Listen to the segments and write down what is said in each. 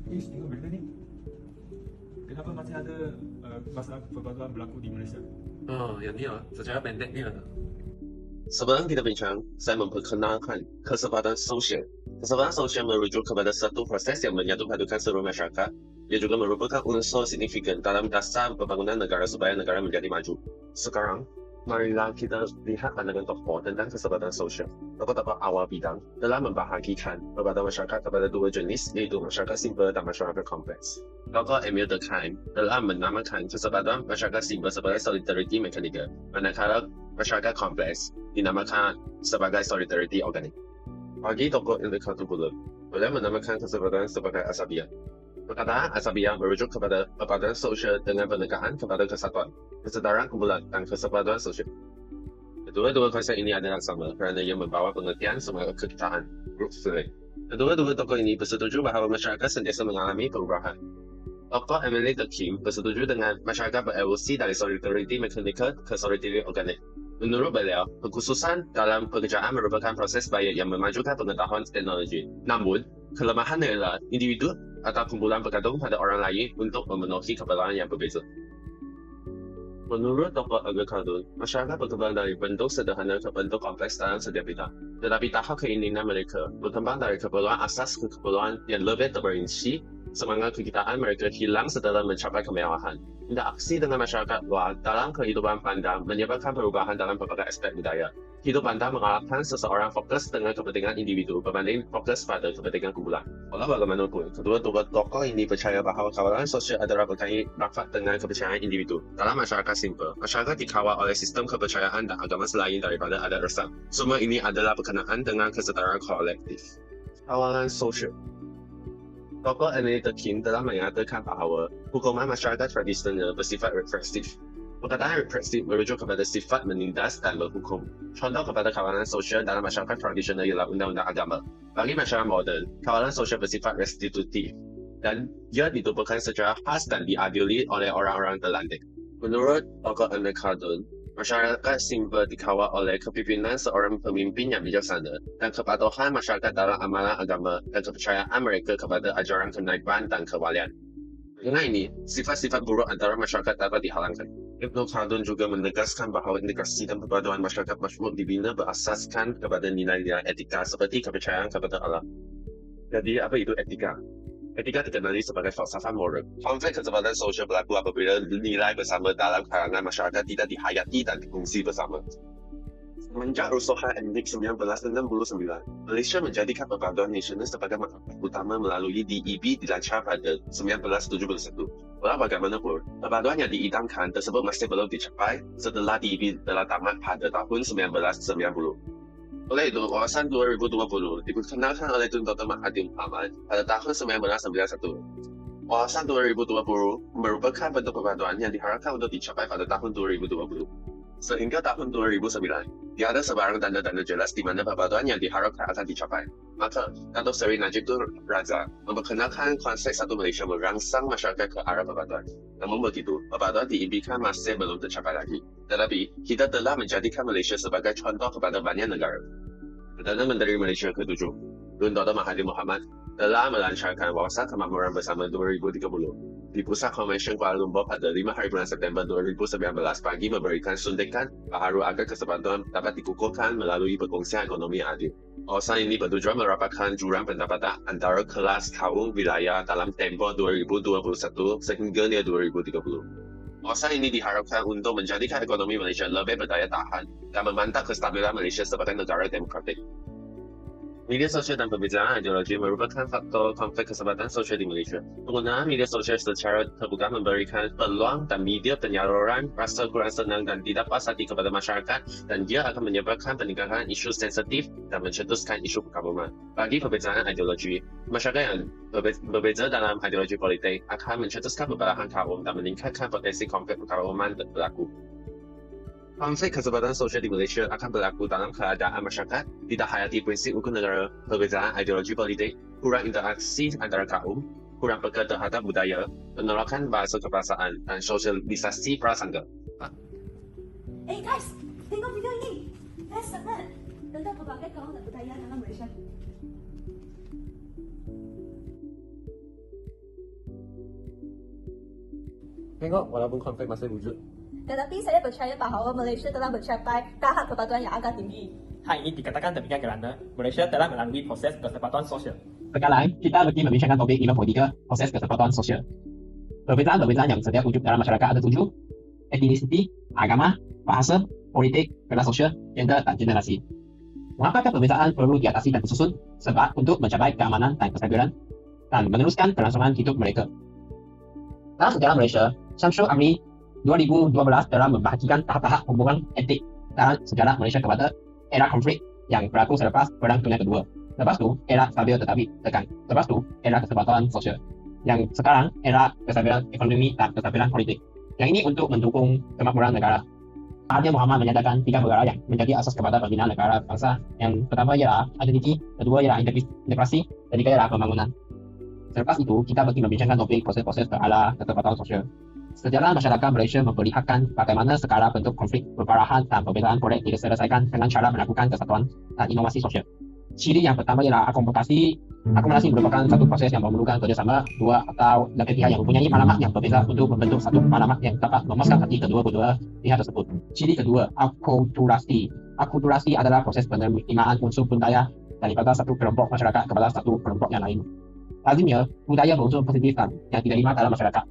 Ish, tengok berita ni. Kenapa masih ada masalah perbaguan berlaku di Malaysia? Oh, yang ni lah. Secara pendek ni lah. Sebelum kita bincang, saya memperkenalkan kesempatan sosial. Kesempatan sosial merujuk kepada satu proses yang menyatu padukan seluruh masyarakat. Ia juga merupakan unsur signifikan dalam dasar pembangunan negara supaya negara menjadi maju. Sekarang, marilah kita lihat pandangan tokoh tentang kesempatan sosial. Tokoh-tokoh awal bidang telah membahagikan kepada masyarakat kepada dua jenis, iaitu masyarakat simpel dan masyarakat kompleks. Tokoh Emil Durkheim telah menamakan kesempatan masyarakat simpel sebagai solidarity mechanical, manakala masyarakat kompleks dinamakan sebagai solidarity organik. Bagi tokoh indikator pula, boleh menamakan kesempatan sebagai asabiah. Perkataan asabiah merujuk kepada perpaduan sosial dengan penekangan kepada kesatuan, kesetaraan kumpulan dan kesempatan sosial. Kedua-dua konsep ini adalah sama kerana ia membawa pengertian sebagai kekitaan, group feeling. Kedua-dua tokoh ini bersetuju bahawa masyarakat sentiasa mengalami perubahan. Tokoh Emily Durkheim bersetuju dengan masyarakat berevolusi dari solidarity mechanical ke solidarity organik. Menurut beliau, kekhususan dalam pekerjaan merupakan proses baik yang memajukan pengetahuan teknologi. Namun, kelemahannya ialah individu atau kumpulan bergantung pada orang lain untuk memenuhi keperluan yang berbeza. Menurut tokoh Aga Khaldun, masyarakat berkembang dari bentuk sederhana ke bentuk kompleks dalam setiap bidang. Tetapi tahap keinginan mereka berkembang dari keperluan asas ke keperluan yang lebih terperinci. Semangat kegiatan mereka hilang setelah mencapai kemewahan. Interaksi dengan masyarakat luar dalam kehidupan pandang menyebabkan perubahan dalam berbagai aspek budaya. Hidup pandang mengarahkan seseorang fokus dengan kepentingan individu berbanding fokus pada kepentingan kumpulan. Walau bagaimanapun, kedua tokoh ini percaya bahawa kawalan sosial adalah berkait rapat dengan kepercayaan individu. Dalam masyarakat simpel, masyarakat dikawal oleh sistem kepercayaan dan agama selain daripada adat resam. Semua ini adalah berkenaan dengan kesetaraan kolektif. Kawalan sosial. Tokoh Emily Durkheim telah mengatakan bahawa hukuman masyarakat tradisional bersifat represif. Perkataan represif merujuk kepada sifat menindas dan menghukum. Contoh kepada kawalan sosial dalam masyarakat tradisional ialah undang-undang agama. Bagi masyarakat moden, kawalan sosial bersifat restitutif dan ia ditubuhkan secara khas dan diadili oleh orang-orang terlantik. Menurut tokoh Emil Khaldun, masyarakat simpel dikawal oleh kepimpinan seorang pemimpin yang bijaksana dan kepatuhan masyarakat dalam amalan agama dan kepercayaan mereka kepada ajaran kenaiban dan kewalian. Dengan ini, sifat-sifat buruk antara masyarakat dapat dihalangkan. Ibnu Khaldun juga menegaskan bahawa integrasi dan perpaduan masyarakat majmuk dibina berasaskan kepada nilai-nilai etika seperti kepercayaan kepada Allah. Jadi, apa itu etika? Etika dikenali sebagai falsafah moral. Konflik kesempatan sosial berlaku apabila nilai bersama dalam kalangan masyarakat tidak dihayati dan dikongsi bersama. Semenjak rusuhan Etnik 1969, Malaysia menjadikan perpaduan nasional sebagai masalah utama melalui DEB dilancar pada 1971. Walau bagaimanapun, perpaduan yang diidamkan tersebut masih belum dicapai setelah DEB telah tamat pada tahun 1990. Oleh itu, Wawasan 2020 diperkenalkan oleh Tun Dr. Mahathir Mohamad pada tahun 1991. Wawasan 2020 merupakan bentuk perpaduan yang diharapkan untuk dicapai pada tahun 2020. Sehingga tahun 2009, tiada sebarang tanda-tanda jelas di mana perpaduan yang diharapkan akan dicapai. Maka, Dato' Seri Najib Tun Razak memperkenalkan konsep satu Malaysia merangsang masyarakat ke arah perpaduan. Namun begitu, perpaduan diimpikan masih belum tercapai lagi. Tetapi, kita telah menjadikan Malaysia sebagai contoh kepada banyak negara. Perdana Menteri Malaysia ke-7, Tun Dr. Mahathir Mohamad, telah melancarkan Wawasan Kemakmuran Bersama 2030 di Pusat Konvensyen Kuala Lumpur pada 5 hari bulan September 2019 bagi memberikan suntikan baharu agar kesempatan dapat dikukuhkan melalui perkongsian ekonomi yang adil. Wawasan ini bertujuan merapatkan jurang pendapatan antara kelas kaum wilayah dalam tempoh 2021 sehingga 2030. Wawasan ini diharapkan untuk menjadikan ekonomi Malaysia lebih berdaya tahan dan memantap kestabilan Malaysia sebagai negara demokratik. Media sosial dan perbezaan ideologi merupakan faktor konflik kesempatan sosial di Malaysia. Penggunaan media sosial secara terbuka memberikan peluang dan media penyaluran rasa kurang senang dan tidak puas hati kepada masyarakat dan dia akan menyebabkan peningkatan isu sensitif dan mencetuskan isu perkauman. Bagi perbezaan ideologi, masyarakat yang berbeza dalam ideologi politik akan mencetuskan perbelahan kaum dan meningkatkan potensi konflik perkauman berlaku. Konflik kesempatan sosial di Malaysia akan berlaku dalam keadaan masyarakat tidak hayati prinsip hukum negara, perbezaan ideologi politik, kurang interaksi antara kaum, kurang peka terhadap budaya, penolakan bahasa kebangsaan, dan sosialisasi prasangka. Guys, tengok video ini. Best sangat tentang pelbagai kaum dan budaya dalam Malaysia. Tengok walaupun konflik masih wujud. Tetapi saya percaya bahawa Malaysia telah mencapai tahap persatuan yang agak tinggi. Hal ini dikatakan demikian kerana Malaysia telah melalui proses kesempatan sosial. Sekarang, kita bagi membincangkan topik 53, proses kesempatan sosial. Perbezaan-perbezaan yang sedia wujud dalam masyarakat ada 7, etnisiti, agama, bahasa, politik, kelas sosial, gender, dan generasi. Mengapa perbezaan perlu diatasi dan disusun? Sebab untuk mencapai keamanan dan kestabilan dan meneruskan kelangsungan hidup mereka. Dalam sejarah Malaysia, Syamsul Amri 2012 telah membahagikan tahap-tahap hubungan etik dalam sejarah Malaysia kepada era konflik yang berlaku selepas Perang Dunia Kedua. Lepas tu, era stabil tetapi tekan. Lepas tu, era kesempatan sosial. Yang sekarang, era kestabilan ekonomi dan kestabilan politik. Yang ini untuk mendukung kemakmuran negara. Mahathir Mohamad menyatakan 3 perkara yang menjadi asas kepada pembinaan negara bangsa. Yang pertama ialah identiti, kedua ialah integrasi, ketiga ialah pembangunan. Selepas itu, kita bagi membincangkan topik proses-proses ke arah kesempatan sosial. Sejarah masyarakat Malaysia memperlihatkan bagaimana segala bentuk konflik, perbarahan dan perbezaan boleh diselesaikan dengan cara melakukan kesatuan dan inovasi sosial. Ciri yang pertama ialah akomodasi. Akomodasi merupakan satu proses yang memerlukan kerjasama dua atau lebih pihak yang mempunyai pemahaman yang berbeza untuk membentuk satu pemahaman yang dapat memuaskan hati kedua-dua pihak tersebut. Ciri kedua, akulturasi. Akulturasi adalah proses penerimaan unsur budaya daripada satu kelompok masyarakat kepada satu kelompok yang lain. Lazimnya, budaya berunsur positif dan yang diterima dalam masyarakat.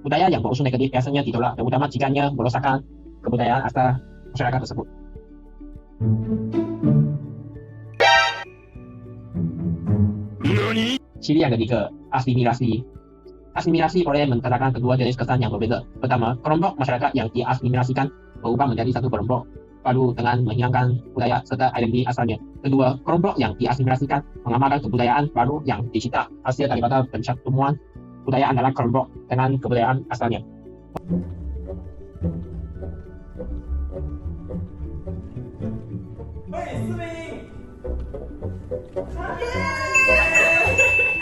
Budaya yang berunsur negatif biasanya ditolak, terutama jikanya merosakkan kebudayaan asal masyarakat tersebut. Ciri yang ketiga, asimilasi. Asimilasi boleh menetapkan kedua jenis kesan yang berbeza. Pertama, kelompok masyarakat yang diasimilasikan berubah menjadi satu kelompok baru dengan menghilangkan budaya serta identiti asalnya. Kedua, kelompok yang diasimilasikan mengamalkan kebudayaan baru yang dicipta hasil daripada pencatuman budaya antara kelompok dengan kebudayaan asalnya.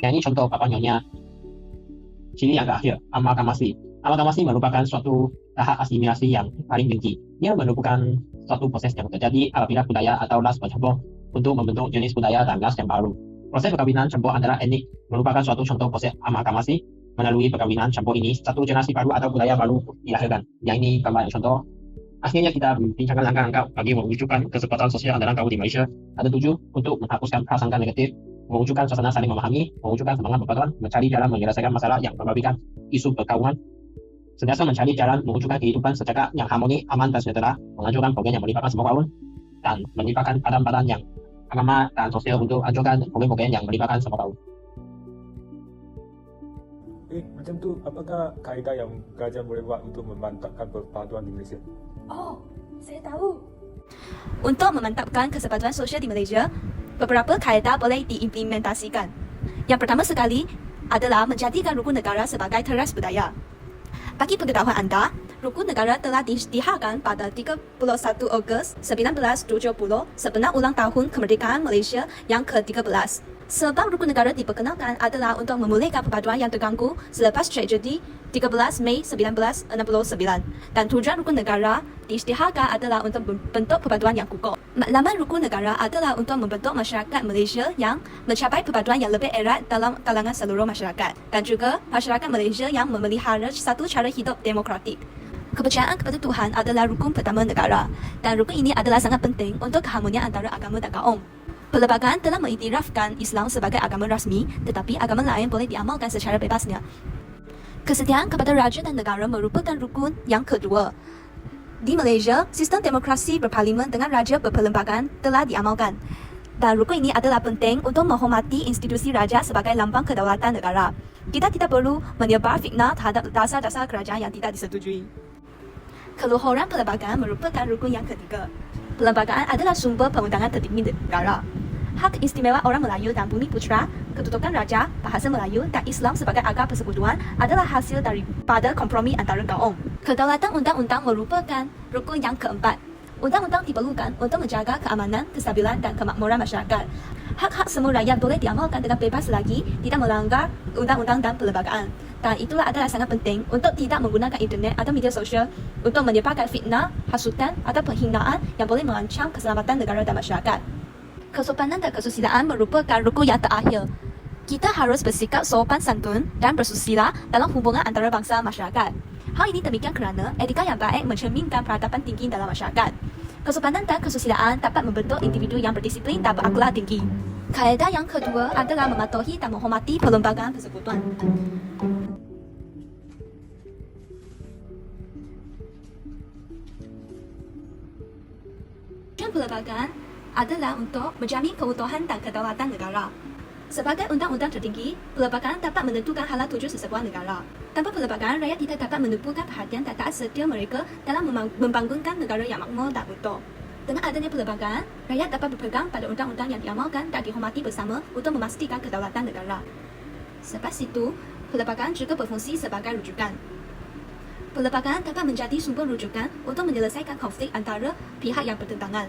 Yang ini contoh Papua Nyonya. Ciri yang terakhir, amalgamasi. Amalgamasi merupakan suatu tahap asimilasi yang paling tinggi. Ia merupakan suatu proses yang terjadi apabila budaya atau ras bercampur untuk membentuk jenis budaya dan ras yang baru. Proses perkawinan campur antara etnik merupakan suatu contoh proses amalgamasi. Melalui perkawinan campur ini, satu generasi baru atau budaya baru dilahirkan. Yang ini gambar contoh. Akhirnya kita membincangkan langkah-langkah bagi mewujudkan kesempatan sosial dalam kaum di Malaysia. Ada 7 untuk menghapuskan prasangka negatif, mewujudkan suasana saling memahami, mewujudkan semangat persatuan, mencari jalan menyelesaikan masalah yang membabitkan isu perkauman, sentiasa mencari jalan mewujudkan kehidupan secara yang harmoni, aman dan sejahtera, mengajukan program yang melibatkan semua kaum, dan melibatkan badan-badan yang agama dan sosial untuk ajukan program-program yang melibatkan semua kaum. Macam tu, apakah kaedah yang kerajaan boleh buat untuk memantapkan persatuan di Malaysia? Oh, saya tahu. Untuk memantapkan kesempatan sosial di Malaysia, beberapa kaedah boleh diimplementasikan. Yang pertama sekali adalah menjadikan rukun negara sebagai teras budaya. Bagi pengetahuan anda, rukun negara telah diisytiharkan pada 31 Ogos 1970 sebenar ulang tahun kemerdekaan Malaysia yang ke-13. Sebab rukun negara diperkenalkan adalah untuk memulihkan perpaduan yang terganggu selepas tragedi 13 Mei 1969. Dan tujuan rukun negara diisytiharkan adalah untuk membentuk perpaduan yang kukuh. Matlamat rukun negara adalah untuk membentuk masyarakat Malaysia yang mencapai perpaduan yang lebih erat dalam kalangan seluruh masyarakat. Dan juga masyarakat Malaysia yang memelihara satu cara hidup demokratik. Kepercayaan kepada Tuhan adalah rukun pertama negara. Dan rukun ini adalah sangat penting untuk keharmonian antara agama dan kaum. Perlembagaan telah mengiktirafkan Islam sebagai agama rasmi, tetapi agama lain boleh diamalkan secara bebasnya. Kesetiaan kepada raja dan negara merupakan rukun yang kedua. Di Malaysia, sistem demokrasi berparlimen dengan raja berperlembagaan telah diamalkan. Dan rukun ini adalah penting untuk menghormati institusi raja sebagai lambang kedaulatan negara. Kita tidak perlu menyebar fitnah terhadap dasar-dasar kerajaan yang tidak disetujui. Keluhuran perlembagaan merupakan rukun yang ketiga. Perlembagaan adalah sumber perundangan tertinggi negara. Hak istimewa orang Melayu dan Bumi Putra, kedudukan raja, bahasa Melayu dan Islam sebagai agama persekutuan adalah hasil daripada kompromi antara kaum. Kedaulatan undang-undang merupakan rukun yang keempat. Undang-undang diperlukan untuk menjaga keamanan, kestabilan dan kemakmuran masyarakat. Hak-hak semua rakyat boleh diamalkan dengan bebas selagi tidak melanggar undang-undang dan perlembagaan. Dan itulah adalah sangat penting untuk tidak menggunakan internet atau media sosial untuk menyebarkan fitnah, hasutan atau penghinaan yang boleh mengancam keselamatan negara dan masyarakat. Kesopanan dan kesusilaan merupakan rukun yang terakhir. Kita harus bersikap sopan santun dan bersusila dalam hubungan antara bangsa masyarakat. Hal ini demikian kerana etika yang baik mencerminkan peradaban tinggi dalam masyarakat. Kesopanan dan kesusilaan dapat membentuk individu yang berdisiplin dan berakhlak tinggi. Kaedah yang kedua adalah mematuhi dan menghormati perlembagaan persekutuan. Tujuan perlembagaan adalah untuk menjamin keutuhan dan kedaulatan negara. Sebagai undang-undang tertinggi, perlembagaan dapat menentukan hala tuju sesebuah negara. Tanpa perlembagaan, rakyat tidak dapat menumpukan perhatian dan taat setia mereka dalam membangunkan negara yang makmur dan utuh. Dengan adanya perlembagaan, rakyat dapat berpegang pada undang-undang yang diamalkan dan dihormati bersama untuk memastikan kedaulatan negara. Selepas itu, perlembagaan juga berfungsi sebagai rujukan. Perlembagaan dapat menjadi sumber rujukan untuk menyelesaikan konflik antara pihak yang bertentangan.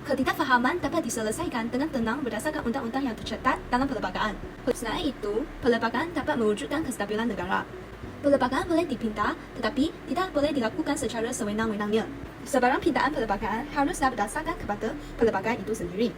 Ketidakfahaman dapat diselesaikan dengan tenang berdasarkan undang-undang yang tercetak dalam perlembagaan. Selain itu, perlembagaan dapat mewujudkan kestabilan negara. Perlembagaan boleh dipindah, tetapi tidak boleh dilakukan secara sewenang-wenangnya. Sebarang pindaan perlembagaan haruslah berdasarkan kepada perlembagaan itu sendiri.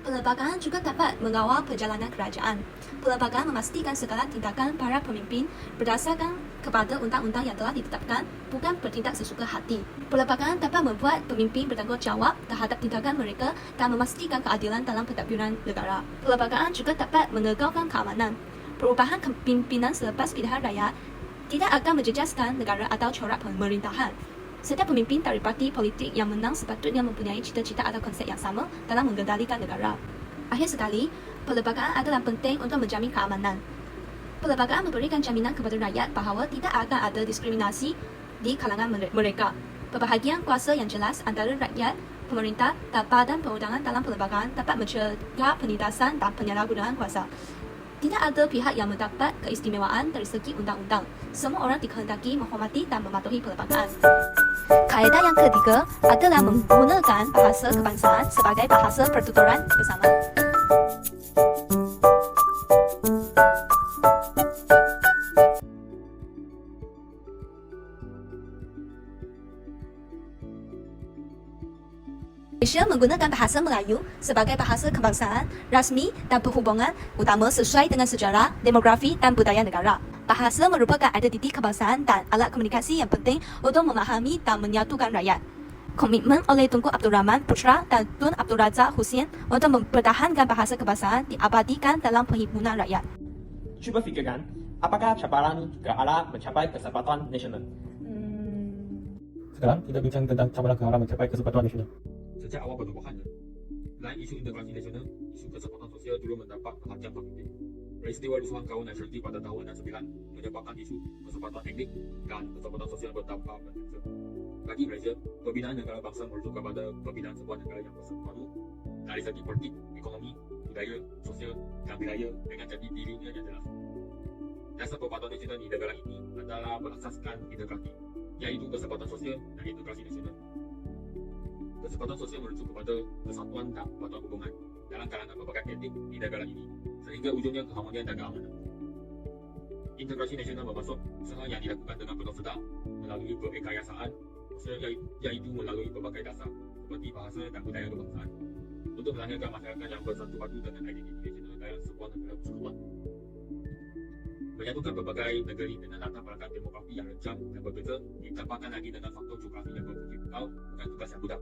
Perlembagaan juga dapat mengawal perjalanan kerajaan. Perlembagaan memastikan segala tindakan para pemimpin berdasarkan kepada undang-undang yang telah ditetapkan, bukan bertindak sesuka hati. Perlembagaan dapat membuat pemimpin bertanggungjawab terhadap tindakan mereka dan memastikan keadilan dalam pentadbiran negara. Perlembagaan juga dapat menegakkan keamanan. Perubahan kepimpinan selepas pilihan raya tidak akan menjejaskan negara atau corak pemerintahan. Setiap pemimpin dari parti politik yang menang sepatutnya mempunyai cita-cita atau konsep yang sama dalam mengendalikan negara. Akhir sekali, perlembagaan adalah penting untuk menjamin keamanan. Perlembagaan memberikan jaminan kepada rakyat bahawa tidak akan ada diskriminasi di kalangan mereka. Pembahagian kuasa yang jelas antara rakyat, pemerintah dan badan perundangan dalam perlembagaan dapat mencegah penindasan dan penyalahgunaan kuasa. Tidak ada pihak yang mendapat keistimewaan dari segi undang-undang. Semua orang dikehendaki menghormati dan mematuhi perlembagaan. Kaedah yang ketiga adalah menggunakan bahasa kebangsaan sebagai bahasa pertuturan bersama. Malaysia menggunakan bahasa Melayu sebagai bahasa kebangsaan, rasmi dan perhubungan utama sesuai dengan sejarah, demografi dan budaya negara. Bahasa merupakan identiti kebangsaan dan alat komunikasi yang penting untuk memahami dan menyatukan rakyat. Komitmen oleh Tunku Abdul Rahman Putra dan Tun Abdul Razak Hussein untuk mempertahankan bahasa kebangsaan diabadikan dalam perhimpunan rakyat. Cuba fikirkan, apakah cabaran ke arah mencapai kesempatan nasional? Sekarang kita bincang tentang cabaran ke arah mencapai kesempatan nasional. Sejak awal pertumbuhannya, selain isu integrasi nasional, isu kesempatan sosial dulu mendapat perhatian pemimpin. Peristiwa rusuhan kaum nasionaliti pada tahun 1999 menyebabkan isu kesempatan etnik dan kesempatan sosial berdampak berlangsung. Bagi Malaysia, pembinaan negara bangsa merujuk kepada pembinaan sebuah negara yang bersatu dari segi politik, ekonomi, budaya, sosial dan wilayah dengan jati dirinya yang jelas. Dasar perpatuan nasional di negara ini adalah berasaskan integrasi, iaitu kesempatan sosial dan integrasi nasional. Kesempatan sosial merujuk kepada kesatuan dan kepatuhan hubungan dalam kalangan berbagai etnik di negara ini, sehingga ujungnya keharmonian dan keamanan. Integrasi nasional bermaksud usaha yang dilakukan dengan penuh sedar melalui kerekayasaan sosial, iaitu melalui berbagai dasar seperti bahasa dan budaya kebangsaan, untuk melahirkan masyarakat yang bersatu padu dengan identiti nasional dalam sebuah negara persekutuan. Menyatukan berbagai negeri dengan latar belakang demografi yang rejam dan berbeza, ditambahkan lagi dengan faktor geografi yang berkikau, bukan tugas yang mudah.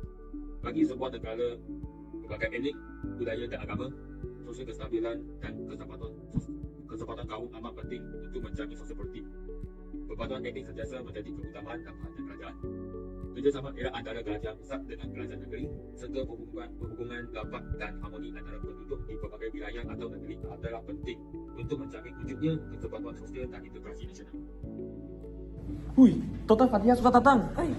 Bagi sebuah negara berbagai etnik, budaya dan agama, sosial kestabilan dan kesempatan kaum amat penting untuk menjamin sosial politik. Perpaduan etnik sentiasa menjadi keutamaan dan perhatian kerajaan. Kerjasama erat antara kerajaan pusat dengan kerajaan negeri serta perhubungan dapat dan harmoni antara penduduk di berbagai wilayah atau negeri adalah penting untuk menjamin wujudnya kesempatan sosial dan integrasi nasional. Hui, Total Fatihah sudah datang. Hai.